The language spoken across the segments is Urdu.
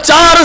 4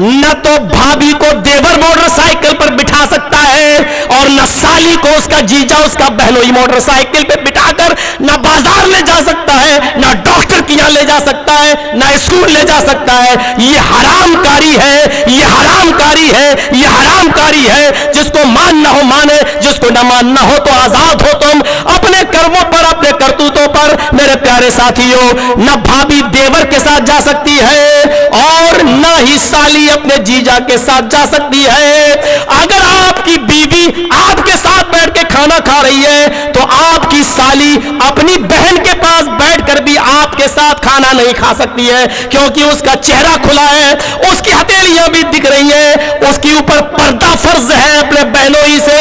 نہ تو بھابھی کو دیور موٹر سائیکل پر بٹھا سکتا ہے اور نہ سالی کو اس کا جیجا اس کا بہنوئی موٹر سائیکل پہ بٹھا کر نہ بازار لے جا سکتا ہے، نہ ڈاکٹر کی یہاں لے جا سکتا ہے، نہ اسکول لے جا سکتا ہے۔ یہ حرام کاری ہے، یہ حرام کاری ہے، یہ حرام کاری ہے۔ جس کو ماننا ہو مانے، جس کو نہ ماننا ہو تو آزاد ہو تم اپنے کرموں پر، اپنے کرتوتوں پر۔ میرے پیارے ساتھیوں، نہ بھابھی دیور کے ساتھ جا سکتی ہے اور نہ ہی سالی اپنے جیجا کے ساتھ جا سکتی ہے۔ اگر آپ کی بیوی آپ کے ساتھ بیٹھ کے کھانا کھا رہی ہے تو آپ کی سالی اپنی بہن کے پاس بیٹھ کر بھی آپ کے ساتھ کھانا نہیں کھا سکتی ہے، کیونکہ اس کا چہرہ کھلا ہے، اس کی ہتھیلیاں بھی دکھ رہی ہیں، اس کے اوپر پردہ فرض ہے اپنے بہنوئی سے۔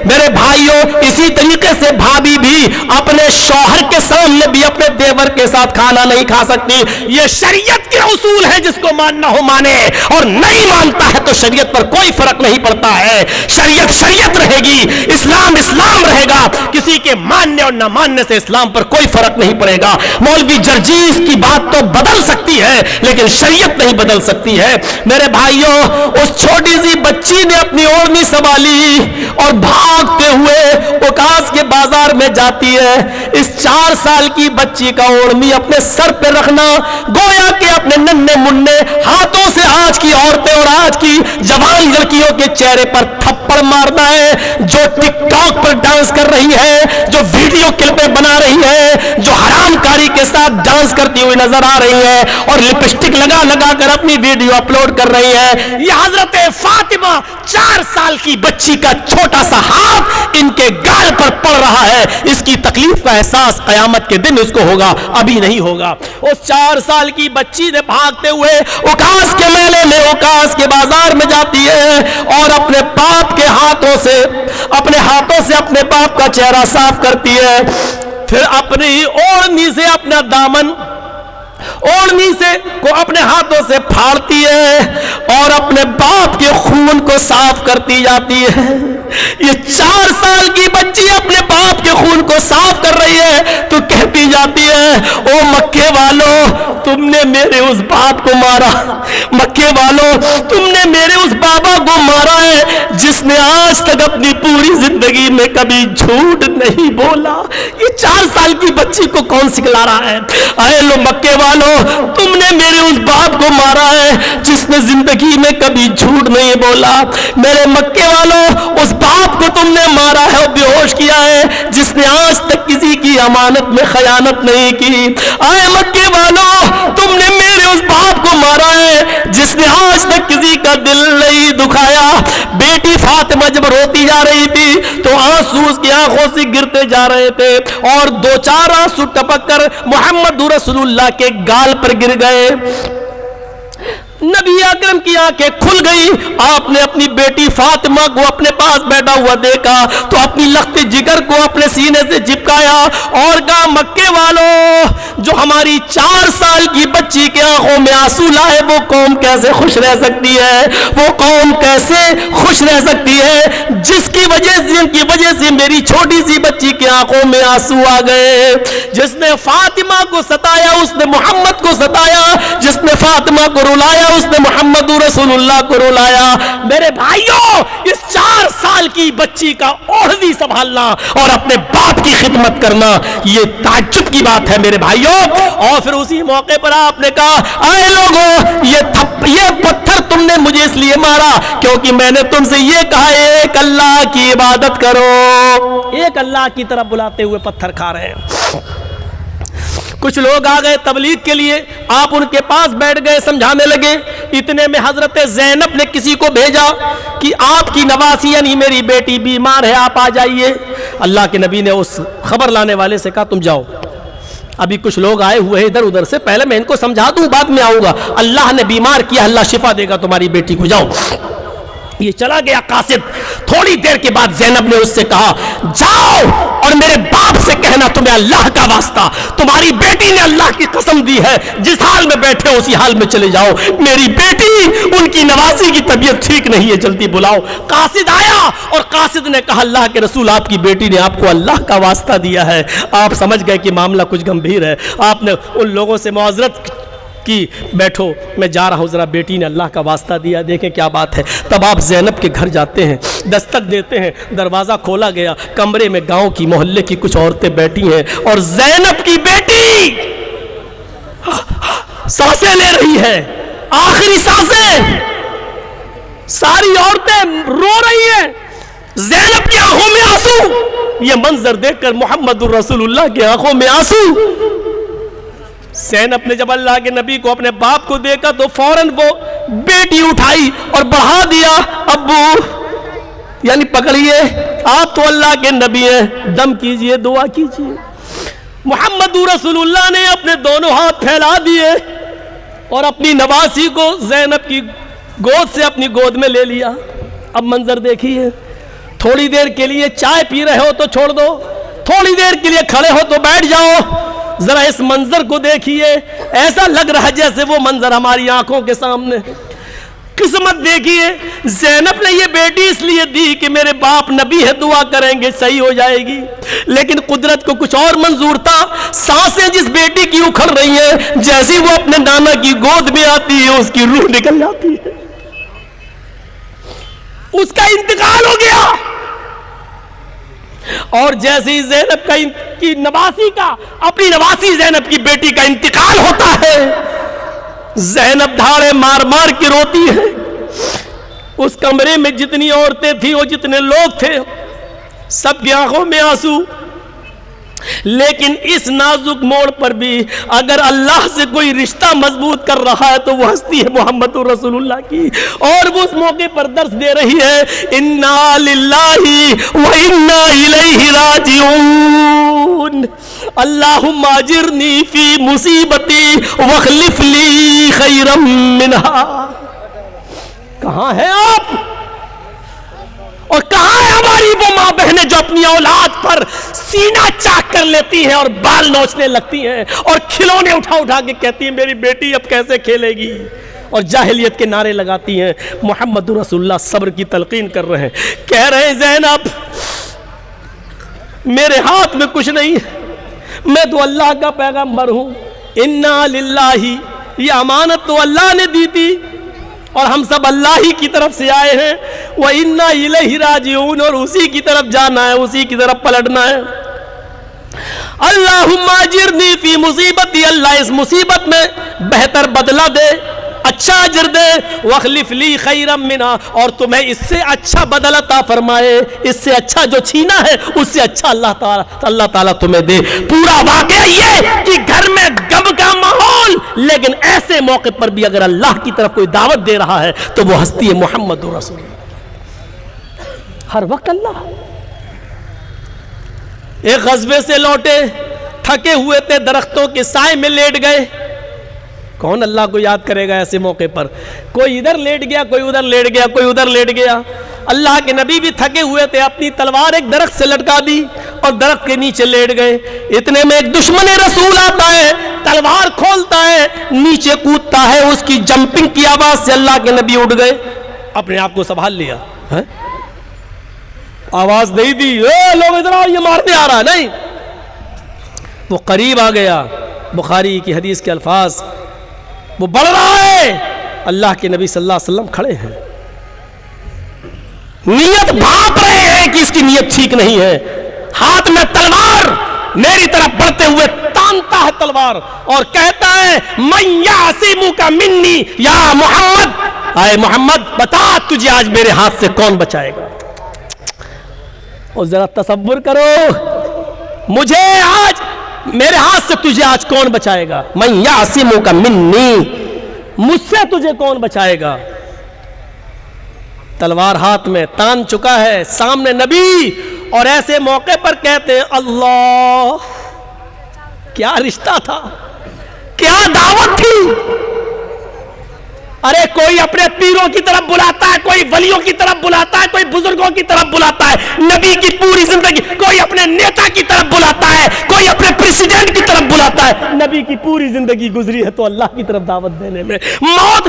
میرے بھائیوں، اسی طریقے سے بھابھی بھی اپنے شوہر کے سامنے بھی اپنے دیور کے ساتھ کھانا نہیں کھا سکتی۔ یہ شریعت کے اصول ہے، جس کو ماننا ہو مانے اور نہیں مانتا ہے تو شریعت پر کوئی فرق نہیں پڑتا ہے۔ شریعت شریعت رہے گی، اسلام اسلام رہے گا، کسی کے ماننے اور نہ ماننے سے اسلام پر کوئی فرق نہیں پڑے گا۔ مولوی جرجیس کی بات تو بدل سکتی ہے لیکن شریعت نہیں بدل سکتی ہے۔ میرے بھائیوں، اس چھوٹی سی بچی نے اپنی اوڑھنی سنبھالی اور بھاگتے ہوئے اوکاس کے بازار میں جاتی ہے۔ اس 4 سال کی بچی کا اوڑھنی اپنے سر پہ رکھنا گویا کہ اپنے ننھے منھے ہاتھوں سے آج کی عورتیں اور آج کی جوان لڑکیوں کے چہرے پر تھپڑ مارنا ہے۔ جو ٹک ٹاک پر ڈانس کر رہی ہے، جو ویڈیو کلپیں بنا رہی ہے، جو حرام کاری کے ساتھ ڈانس کرتی ہوئی نظر آ رہی ہے اور لپسٹک لگا لگا کر اپنی ویڈیو اپلوڈ کر رہی ہے، یہ حضرت فاطمہ 4 سال کی بچی کا چھوٹا سا ہاتھ ان کے گال پر پڑ رہا ہے۔ اس کی تکلیف کا احساس قیامت کے دن اس کو ہوگا، ابھی نہیں ہوگا۔ اس 4 سال کی بچی نے بھاگتے ہوئے اوکاس کے میلے میں، اوکاس کے بازار میں جاتی ہے اور اپنے باپ کے ہاتھوں سے اپنے باپ کا چہرہ صاف کرتی ہے، پھر اپنی اوڑھنی سے اپنا دامن اوڑھنی سے کو اپنے ہاتھوں سے پھاڑتی ہے اور اپنے باپ کے خون کو صاف کرتی جاتی ہے۔ یہ 4 سال کی بچی اپنے باپ کے خون کو صاف کر رہی ہے تو کہتی جاتی ہے، او مکے والو، تم نے میرے اس باپ کو مارا، مکے والو تم نے میرے اس بابا کو مارا ہے جس نے آج تک اپنی پوری زندگی میں کبھی جھوٹ نہیں بولا۔ یہ 4 سال کی بچی کو کون سکھلا رہا ہے؟ اے لو مکے والو، تم نے میرے اس باپ کو مارا ہے جس نے زندگی میں کبھی جھوٹ نہیں بولا۔ میرے مکے والو، اس باپ کو تم نے مارا ہے اور بے ہوش کیا ہے جس نے آج تک کسی کی امانت میں خیانت نہیں کی۔ اے مکے والو، تم نے میرے اس باپ کو مارا ہے جس نے آج تک کسی کا دل نہیں دکھایا۔ بیٹی فاطمہ جب روتی جا رہی تھی تو آنسو اس کی آنکھوں سے گرتے جا رہے تھے اور 2-4 آنسو ٹپک کر محمد رسول اللہ کے گال پر گر گئے۔ نبی اکرم کی آنکھیں کھل گئی، آپ نے اپنی بیٹی فاطمہ کو اپنے پاس بیٹھا ہوا دیکھا تو اپنی لخت جگر کو اپنے سینے سے چپکایا اور کہا، مکے والو، جو ہماری 4 سال کی بچی کے آنکھوں میں آنسو لائے وہ قوم کیسے خوش رہ سکتی ہے؟ وہ قوم کیسے خوش رہ سکتی ہے جس کی وجہ سے میری چھوٹی سی بچی کے آنکھوں میں آنسو آ گئے؟ جس نے فاطمہ کو ستایا اس نے محمد کو ستایا، جس نے فاطمہ کو رلایا اس نے محمد رسول اللہ کو رلایا۔ میرے بھائیوں، اس 4 سال کی بچی کا اوڑھنی سنبھالنا اور اپنے باپ کی خدمت کرنا یہ تعجب کی بات ہے میرے بھائیوں۔ اور پھر اسی موقع پر آپ نے کہا، اے لوگوں، یہ پتھر تم نے مجھے اس لیے مارا کیونکہ میں نے تم سے یہ کہا ایک اللہ کی عبادت کرو۔ ایک اللہ کی طرف بلاتے ہوئے پتھر کھا رہے ہیں۔ کچھ لوگ آ گئے تبلیغ کے لیے، آپ ان کے پاس بیٹھ گئے، سمجھانے لگے۔ اتنے میں حضرت زینب نے کسی کو بھیجا کہ آپ کی نواسی یعنی میری بیٹی بیمار ہے، آپ آ جائیے۔ اللہ کے نبی نے اس خبر لانے والے سے کہا، تم جاؤ، ابھی کچھ لوگ آئے ہوئے ہیں ادھر ادھر سے، پہلے میں ان کو سمجھا دوں، بعد میں آؤں گا۔ اللہ نے بیمار کیا، اللہ شفا دے گا تمہاری بیٹی کو، جاؤ۔ یہ چلا گیا قاصد۔ تھوڑی دیر کے بعد زینب نے اس سے کہا، جاؤ اور میرے باپ سے کہنا تمہیں اللہ کا واسطہ، تمہاری بیٹی نے اللہ کی قسم دی ہے، جس حال میں بیٹھے ہو اسی حال میں چلے جاؤ، میری بیٹی ان کی نواسی کی طبیعت ٹھیک نہیں ہے، جلدی بلاؤ۔ قاصد آیا اور قاصد نے کہا، اللہ کے رسول، آپ کی بیٹی نے آپ کو اللہ کا واسطہ دیا ہے۔ آپ سمجھ گئے کہ معاملہ کچھ گمبھیر ہے۔ آپ نے ان لوگوں سے معذرت کہ بیٹھو میں جا رہا ہوں، ذرا بیٹی نے اللہ کا واسطہ دیا، دیکھیں کیا بات ہے۔ تب آپ زینب کے گھر جاتے ہیں، دستک دیتے ہیں، دروازہ کھولا گیا، کمرے میں گاؤں کی محلے کی کچھ عورتیں بیٹھی ہیں اور زینب کی بیٹی سانسیں لے رہی ہے، آخری سانسیں، ساری عورتیں رو رہی ہیں، زینب کی آنکھوں میں آنسو۔ یہ منظر دیکھ کر محمد الرسول اللہ کی آنکھوں میں آنسو۔ زینب نے جب اللہ کے نبی کو، اپنے باپ کو دیکھا تو فوراً وہ بیٹی اٹھائی اور بڑھا دیا، ابو یعنی پکڑیے، آپ تو اللہ کے نبی ہیں، دم کیجئے، دعا کیجئے۔ محمد رسول اللہ نے اپنے دونوں ہاتھ پھیلا دیے اور اپنی نواسی کو زینب کی گود سے اپنی گود میں لے لیا۔ اب منظر دیکھیے، تھوڑی دیر کے لیے چائے پی رہے ہو تو چھوڑ دو، تھوڑی دیر کے لیے کھڑے ہو تو بیٹھ جاؤ، ذرا اس منظر کو دیکھیے، ایسا لگ رہا ہے جیسے وہ منظر ہماری آنکھوں کے سامنے۔ قسمت دیکھیے، زینب نے یہ بیٹی اس لیے دی کہ میرے باپ نبی ہے، دعا کریں گے صحیح ہو جائے گی، لیکن قدرت کو کچھ اور منظور تھا۔ سانسیں جس بیٹی کی اکھڑ رہی ہیں، جیسی وہ اپنے نانا کی گود میں آتی ہے اس کی روح نکل جاتی ہے، اس کا انتقال ہو گیا۔ اور جیسے ہی زینب کی نواسی کا، اپنی نواسی زینب کی بیٹی کا انتقال ہوتا ہے، زینب دھاڑے مار مار کے روتی ہے۔ اس کمرے میں جتنی عورتیں تھیں اور جتنے لوگ تھے، سب کی آنکھوں میں آنسو۔ لیکن اس نازک موڑ پر بھی اگر اللہ سے کوئی رشتہ مضبوط کر رہا ہے تو وہ ہستی ہے محمد رسول اللہ کی، اور وہ اس موقع پر درس دے رہی ہے، انا للہ و انا الیہ راجعون، اللہم اجرنی فی مصیبتی واخلف لی خیرا منہا۔ کہاں ہیں آپ؟ اور کہاں ہے ہماری وہ ماں بہنیں جو اپنی اولاد پر سینہ چاک کر لیتی ہیں اور بال نوچنے لگتی ہیں اور کھلونے اٹھا اٹھا کے کہتی ہیں میری بیٹی اب کیسے کھیلے گی، اور جاہلیت کے نعرے لگاتی ہیں۔ محمد رسول اللہ صبر کی تلقین کر رہے ہیں، کہہ رہے ہیں زینب میرے ہاتھ میں کچھ نہیں ہے، میں تو اللہ کا پیغمبر ہوں، انا للہ، یہ امانت تو اللہ نے دی تھی اور ہم سب اللہ ہی کی طرف سے آئے ہیں، وَإِنَّا إِلَيْهِ راجعون، اور اسی کی طرف جانا ہے، اسی کی طرف پلٹنا ہے۔ اللہم اجرنی فی مصیبتی، اللہ اس مصیبت میں بہتر بدلہ دے، اچھا اجر دے، واخلف لی خیرا منہا، اور تمہیں اس سے اچھا بدلہ عطا فرمائے، اس سے اچھا جو چھینا ہے اس سے اچھا اللہ تعالیٰ تمہیں دے۔ پورا واقعہ یہ کہ گھر میں غم کا ماحول، لیکن ایسے موقع پر بھی اگر اللہ کی طرف کوئی دعوت دے رہا ہے تو وہ ہستی ہے محمد رسول اللہ۔ ہر وقت اللہ۔ ایک غزوے سے لوٹے، تھکے ہوئے تھے، درختوں کے سائے میں لیٹ گئے۔ کون اللہ کو یاد کرے گا ایسے موقع پر؟ کوئی ادھر لیٹ گیا، کوئی ادھر لیٹ گیا، کوئی ادھر لیٹ گیا۔ اللہ کے نبی بھی تھکے ہوئے تھے، اپنی تلوار ایک درخت سے لٹکا دی اور درخت کے نیچے لیٹ گئے۔ اتنے میں ایک دشمن رسول آتا ہے، تلوار کھولتا ہے، نیچے کودتا ہے، اس کی جمپنگ کی آواز سے اللہ کے نبی اٹھ گئے، اپنے آپ کو سنبھال لیا، آواز نہیں دی اے لوگ ادھر آؤ یہ مارنے آ رہا ہے، نہیں، وہ قریب آ گیا۔ بخاری کی حدیث کے الفاظ، وہ بڑھ رہا ہے، اللہ کے نبی صلی اللہ علیہ وسلم کھڑے ہیں، نیت بھاپ رہے ہیں کہ اس کی نیت ٹھیک نہیں ہے، ہاتھ میں تلوار میری طرف بڑھتے ہوئے تانتا ہے تلوار اور کہتا ہے من یعصمک منی یا محمد، اے محمد بتا تجھے آج میرے ہاتھ سے کون بچائے گا۔ اور ذرا تصور کرو، مجھے آج میرے ہاتھ سے تجھے آج کون بچائے گا؟ من یعصمک منی، مجھ سے تجھے کون بچائے گا؟ تلوار ہاتھ میں، تان چکا ہے، سامنے نبی، اور ایسے موقع پر کہتے ہیں اللہ، کیا رشتہ تھا، کیا دعوت تھی۔ ارے کوئی اپنے پیروں کی طرف بلاتا ہے، کوئی ولیوں کی طرف بلاتا ہے، کوئی بزرگوں کی طرف بلاتا ہے، نبی کی پوری زندگی، کوئی اپنے نیتا کی طرف بلاتا ہے، کوئی اپنے پریسیڈنٹ کی طرف بلاتا ہے، نبی کی پوری زندگی گزری ہے تو اللہ کی طرف دعوت دینے میں۔ موت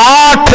8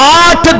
8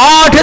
8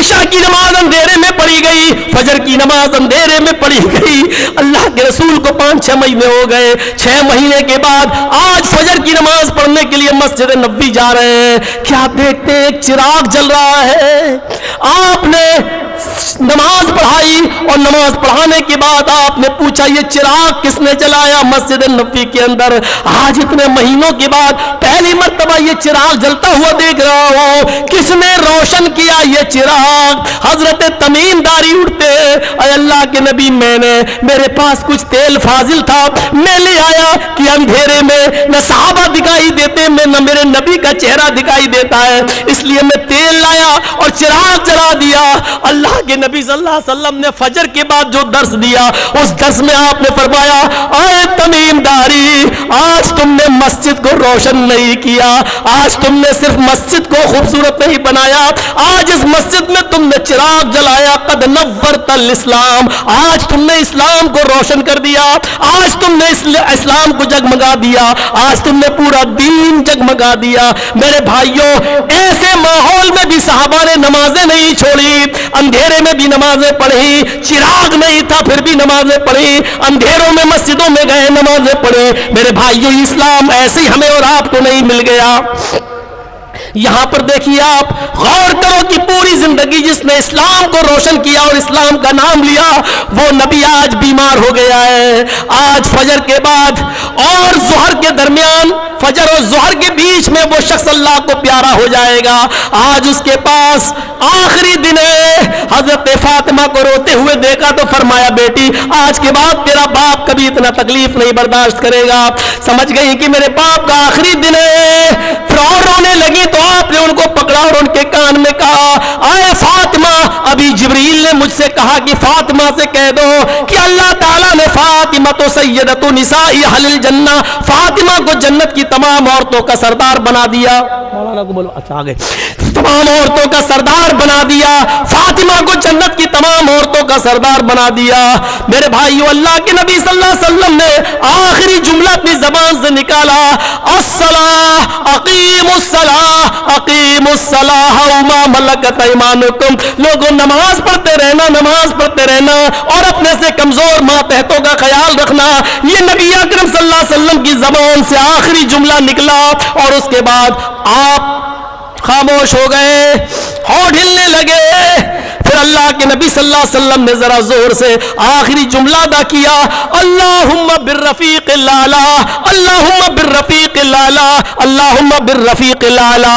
عشاء کی نماز اندھیرے میں پڑھی گئی، فجر کی نماز اندھیرے میں پڑھی گئی۔ اللہ کے رسول کو 5-6 مہینے ہو گئے، 6 مہینے کے بعد آج فجر کی نماز پڑھنے کے لیے مسجد نبوی جا رہے ہیں، کیا دیکھتے ہیں ایک چراغ جل رہا ہے۔ آپ نے نماز پڑھائی اور نماز پڑھانے کے بعد آپ نے پوچھا یہ چراغ کس نے جلایا مسجد نبوی کے اندر؟ آج اتنے مہینوں کے بعد پہلی مرتبہ یہ چراغ جلتا ہوا دیکھ رہا ہوں، کس نے روشن کیا یہ چراغ؟ حضرت تمیم داری اٹھتے، اے اللہ کے نبی میرے پاس کچھ تیل فاضل تھا، میں لے آیا کہ اندھیرے میں نہ صحابہ دکھائی دیتے نہ میرے نبی کا چہرہ دکھائی دیتا ہے، اس لیے میں تیل لایا اور چراغ جلا دیا۔ اللہ کے نبی صلی اللہ علیہ وسلم نے فجر کے بعد جو درس دیا اس درس میں آپ نے فرمایا اے تمیم داری، آج تم نے مسجد کو روشن نہیں کیا، آج تم نے صرف مسجد کو خوبصورت نہیں بنایا، آج اس مسجد میں تم نے چراغ جلایا، قد نورت الاسلام، آج تم نے اسلام کو روشن کر دیا، آج تم نے اسلام کو جگمگا دیا، آج تم نے پورا دین جگمگا دیا۔ میرے بھائیوں، ایسے ماحول میں بھی صحابہ نے نمازیں نہیں چھوڑی، اندھیرے میں بھی نمازیں پڑھی، چراغ نہیں تھا پھر بھی نمازیں پڑھی، اندھیروں میں مسجدوں میں گئے نمازیں پڑھی۔ میرے بھائیوں، اسلام ایسے ہی ہمیں اور آپ کو نہیں مل گیا۔ یہاں پر دیکھیے، آپ غور کرو کہ پوری زندگی جس نے اسلام کو روشن کیا اور اسلام کا نام لیا وہ نبی آج بیمار ہو گیا ہے۔ آج فجر کے بعد اور ظہر کے درمیان، فجر اور ظہر کے بیچ میں وہ شخص اللہ کو پیارا ہو جائے گا، آج اس کے پاس آخری دن ہے۔ حضرت فاطمہ کو روتے ہوئے دیکھا تو فرمایا بیٹی آج کے بعد تیرا باپ کبھی اتنا تکلیف نہیں برداشت کرے گا۔ سمجھ گئی کہ میرے باپ کا آخری دن ہے، پھر اور رونے لگی تو آپ نے ان کو پکڑا اور ان کے کان میں کہا اے فاطمہ، ابھی جبریل نے مجھ سے کہا کہ فاطمہ سے کہہ دو کہ اللہ تعالیٰ نے فاطمہ تو سیدۃ نساء اہل الجنہ، فاطمہ کو جنت کی تمام عورتوں کا سردار بنا دیا۔ مولانا کو بولو، اچھا آگے، تمام عورتوں کا سردار بنا دیا، فاطمہ کو جنت کی تمام عورتوں کا سردار بنا دیا۔ میرے بھائیو، اللہ کے نبی صلی اللہ علیہ وسلم نے آخری جملہ اپنی زبان سے نکالا، الصلاۃ اقیموا الصلاۃ اقیموا الصلاۃ وما ملکت ایمانکم، لوگوں نماز پڑھتے رہنا، نماز پڑھتے رہنا اور اپنے سے کمزور ماتحتوں کا خیال رکھنا، یہ نبی اکرم صلی اللہ علیہ وسلم کی زبان سے آخری جملہ نکلا اور اس کے بعد آپ خاموش ہو گئے، ہونٹ ہلنے لگے۔ پھر اللہ کے نبی صلی اللہ علیہ وسلم نے ذرا زور سے آخری جملہ ادا کیا، اللہم بالرفیق الاعلی، اللہم بالرفیق الاعلی، اللہم بالرفیق الاعلی۔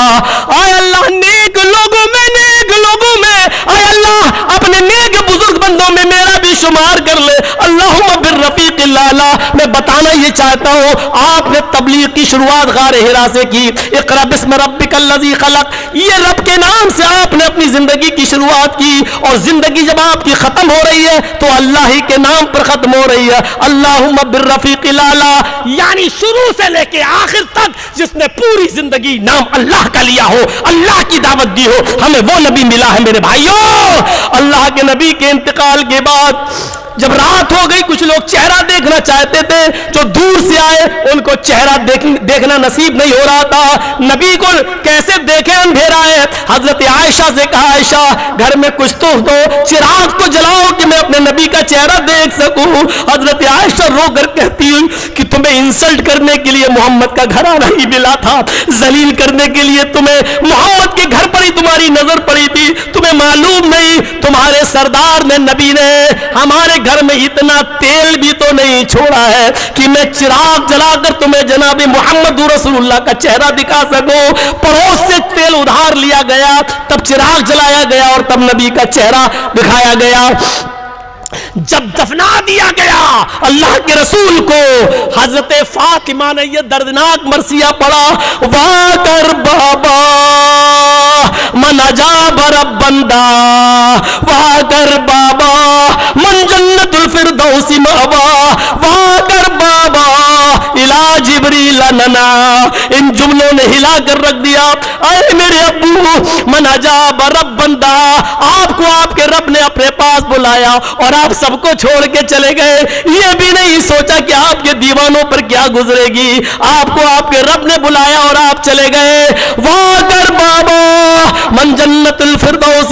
اے اللہ، نیک لوگوں میں، نیک لوگوں میں، اے اللہ اپنے نیک بزرگ بندوں میں میرا بھی شمار کر لے، اللہم بالرفیق الاعلی۔ میں بتانا یہ چاہتا ہوں، آپ نے تبلیغ کی شروعات غار حرا سے کی، اقرأ باسم ربک الذی خلق، یہ رب کے نام سے آپ نے اپنی زندگی کی شروعات کی، اور زندگی جب آپ کی ختم ہو رہی ہے تو اللہ ہی کے نام پر ختم ہو رہی ہے، اللہم بالرفیق الاعلی، یعنی شروع سے لے کے آخر تک جس نے پوری زندگی نام اللہ کا لیا ہو، اللہ کی دعوت دی ہو، ہمیں وہ نبی ملا ہے۔ میرے بھائیوں، اللہ کے نبی کے انتقال کے بعد جب رات ہو گئی، کچھ لوگ چہرہ دیکھنا چاہتے تھے، جو دور سے آئے ان کو چہرہ دیکھنا نصیب نہیں ہو رہا تھا، نبی کو کیسے دیکھیں، اندھیرا ہے۔ حضرت عائشہ سے کہا عائشہ گھر میں کچھ تو دو، چراغ تو جلاؤ کہ میں اپنے نبی کا چہرہ دیکھ سکوں۔ حضرت عائشہ رو کر کہتی ہوئی کہ تمہیں انسلٹ کرنے کے لیے محمد کا گھرانہ ہی ملا تھا، ذلیل کرنے کے لیے تمہیں محمد کے گھر پر ہی تمہاری نظر پڑی تھی، تمہیں معلوم نہیں تمہارے سردار نے، نبی نے ہمارے گھر میں اتنا تیل بھی تو نہیں چھوڑا ہے کہ میں چراغ جلا کر تمہیں جناب محمد رسول اللہ کا چہرہ دکھا سکوں۔ پڑوس سے تیل ادھار لیا گیا، تب چراغ جلایا گیا اور تب نبی کا چہرہ دکھایا گیا۔ جب دفنا دیا گیا اللہ کے رسول کو، حضرت فاطمہ نے یہ دردناک مرثیہ پڑھا، وا کر بابا من اجاب رب بندہ، وا کر بابا من جنت الفردوس مأوا، وا کر بابا الا جبریل لنا۔ ان جملوں نے ہلا کر رکھ دیا۔ اے میرے ابو، من اجاب رب بندہ، آپ کو آپ کے رب نے اپنے پاس بلایا اور آپ سب کو چھوڑ کے چلے گئے، یہ بھی نہیں سوچا کہ آپ کے دیوانوں پر کیا گزرے گی، آپ کو آپ کے رب نے بلایا اور آپ چلے گئے۔ وا کر بابا من جنت الفردوس